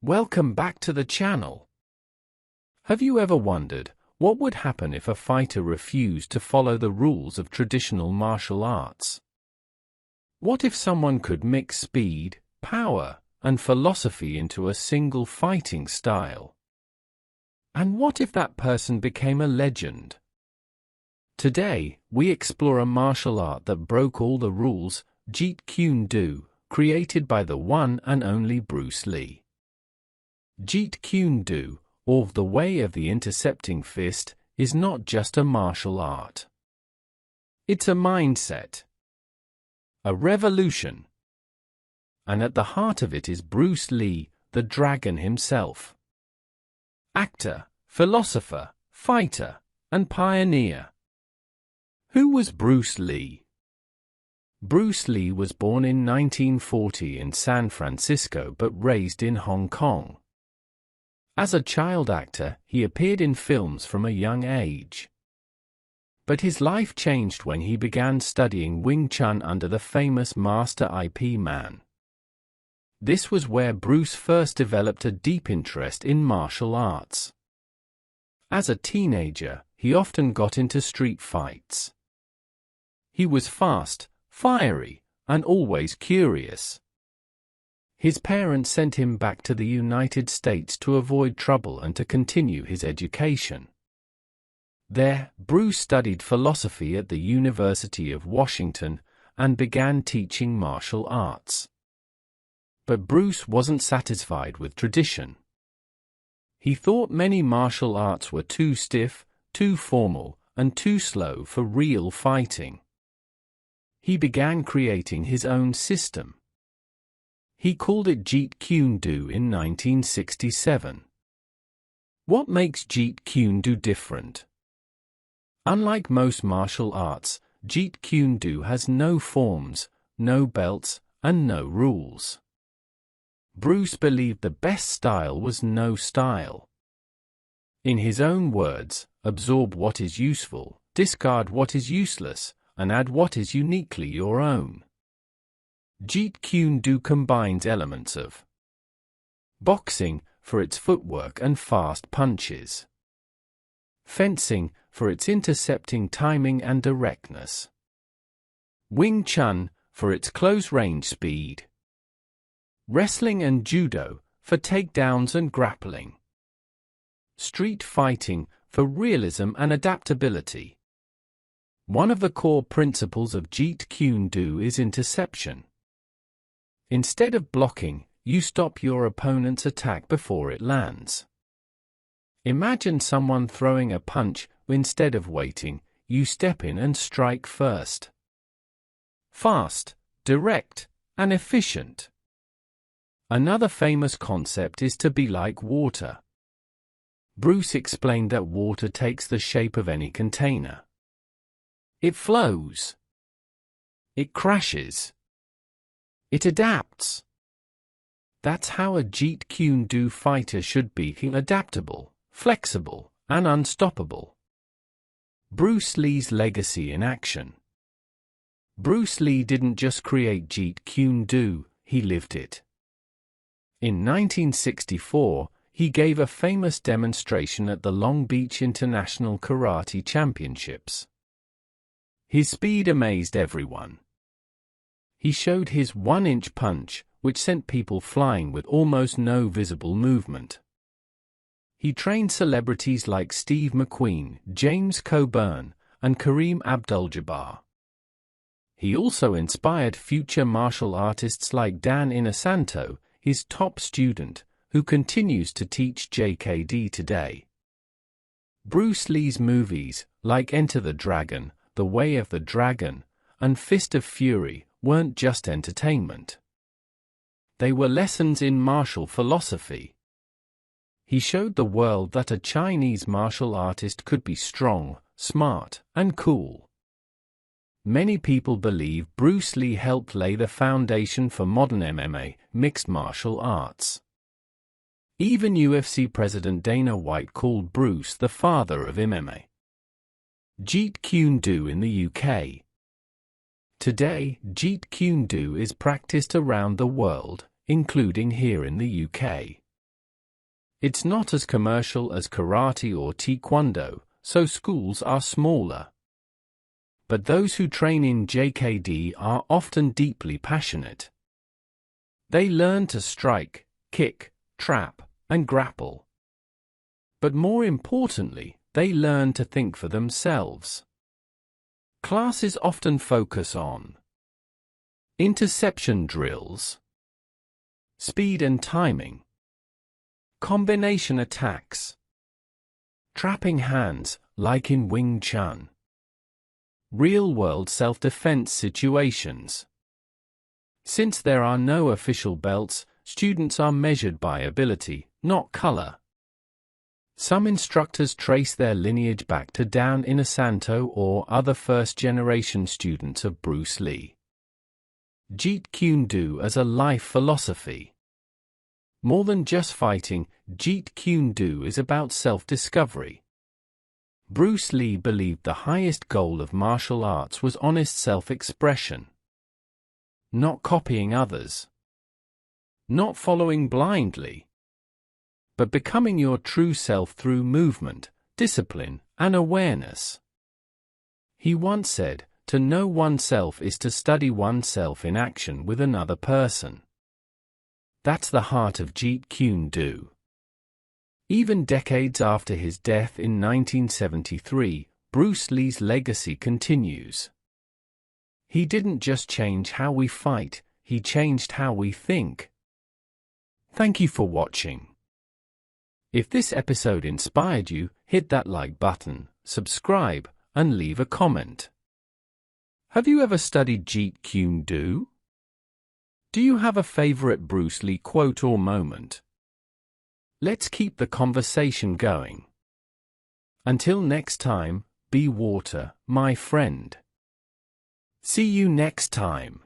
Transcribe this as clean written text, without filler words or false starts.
Welcome back to the channel. Have you ever wondered what would happen if a fighter refused to follow the rules of traditional martial arts? What if someone could mix speed, power, and philosophy into a single fighting style? And what if that person became a legend? Today, we explore a martial art that broke all the rules, Jeet Kune Do, created by the one and only Bruce Lee. Jeet Kune Do, or the way of the intercepting fist, is not just a martial art. It's a mindset, a revolution. And at the heart of it is Bruce Lee, the dragon himself. Actor, philosopher, fighter, and pioneer. Who was Bruce Lee? Bruce Lee was born in 1940 in San Francisco but raised in Hong Kong. As a child actor, he appeared in films from a young age. But his life changed when he began studying Wing Chun under the famous Master Ip Man. This was where Bruce first developed a deep interest in martial arts. As a teenager, he often got into street fights. He was fast, fiery, and always curious. His parents sent him back to the United States to avoid trouble and to continue his education. There, Bruce studied philosophy at the University of Washington and began teaching martial arts. But Bruce wasn't satisfied with tradition. He thought many martial arts were too stiff, too formal, and too slow for real fighting. He began creating his own system. He called it Jeet Kune Do in 1967. What makes Jeet Kune Do different? Unlike most martial arts, Jeet Kune Do has no forms, no belts, and no rules. Bruce believed the best style was no style. In his own words, absorb what is useful, discard what is useless, and add what is uniquely your own. Jeet Kune Do combines elements of boxing, for its footwork and fast punches, fencing, for its intercepting timing and directness, Wing Chun, for its close-range speed, wrestling and judo, for takedowns and grappling, street fighting, for realism and adaptability. One of the core principles of Jeet Kune Do is interception. Instead of blocking, you stop your opponent's attack before it lands. Imagine someone throwing a punch. Instead of waiting, you step in and strike first. Fast, direct, and efficient. Another famous concept is to be like water. Bruce explained that water takes the shape of any container. It flows. It crashes. It adapts. That's how a Jeet Kune Do fighter should be: adaptable, flexible, and unstoppable. Bruce Lee's legacy in action. Bruce Lee didn't just create Jeet Kune Do, he lived it. In 1964, he gave a famous demonstration at the Long Beach International Karate Championships. His speed amazed everyone. He showed his 1-inch punch, which sent people flying with almost no visible movement. He trained celebrities like Steve McQueen, James Coburn, and Kareem Abdul-Jabbar. He also inspired future martial artists like Dan Inosanto, his top student, who continues to teach JKD today. Bruce Lee's movies, like Enter the Dragon, The Way of the Dragon, and Fist of Fury, weren't just entertainment. They were lessons in martial philosophy. He showed the world that a Chinese martial artist could be strong, smart, and cool. Many people believe Bruce Lee helped lay the foundation for modern MMA, mixed martial arts. Even UFC President Dana White called Bruce the father of MMA. Jeet Kune Do in the UK. Today, Jeet Kune Do is practiced around the world, including here in the UK. It's not as commercial as karate or taekwondo, so schools are smaller. But those who train in JKD are often deeply passionate. They learn to strike, kick, trap, and grapple. But more importantly, they learn to think for themselves. Classes often focus on interception drills, speed and timing, combination attacks, trapping hands, like in Wing Chun, real-world self-defense situations. Since there are no official belts, students are measured by ability, not color. Some instructors trace their lineage back to Dan Inosanto or other first-generation students of Bruce Lee. Jeet Kune Do as a life philosophy. More than just fighting, Jeet Kune Do is about self-discovery. Bruce Lee believed the highest goal of martial arts was honest self-expression. Not copying others. Not following blindly. But becoming your true self through movement, discipline, and awareness. He once said, "To know oneself is to study oneself in action with another person." That's the heart of Jeet Kune Do. Even decades after his death in 1973, Bruce Lee's legacy continues. He didn't just change how we fight, he changed how we think. Thank you for watching. If this episode inspired you, hit that like button, subscribe, and leave a comment. Have you ever studied Jeet Kune Do? Do you have a favorite Bruce Lee quote or moment? Let's keep the conversation going. Until next time, be water, my friend. See you next time.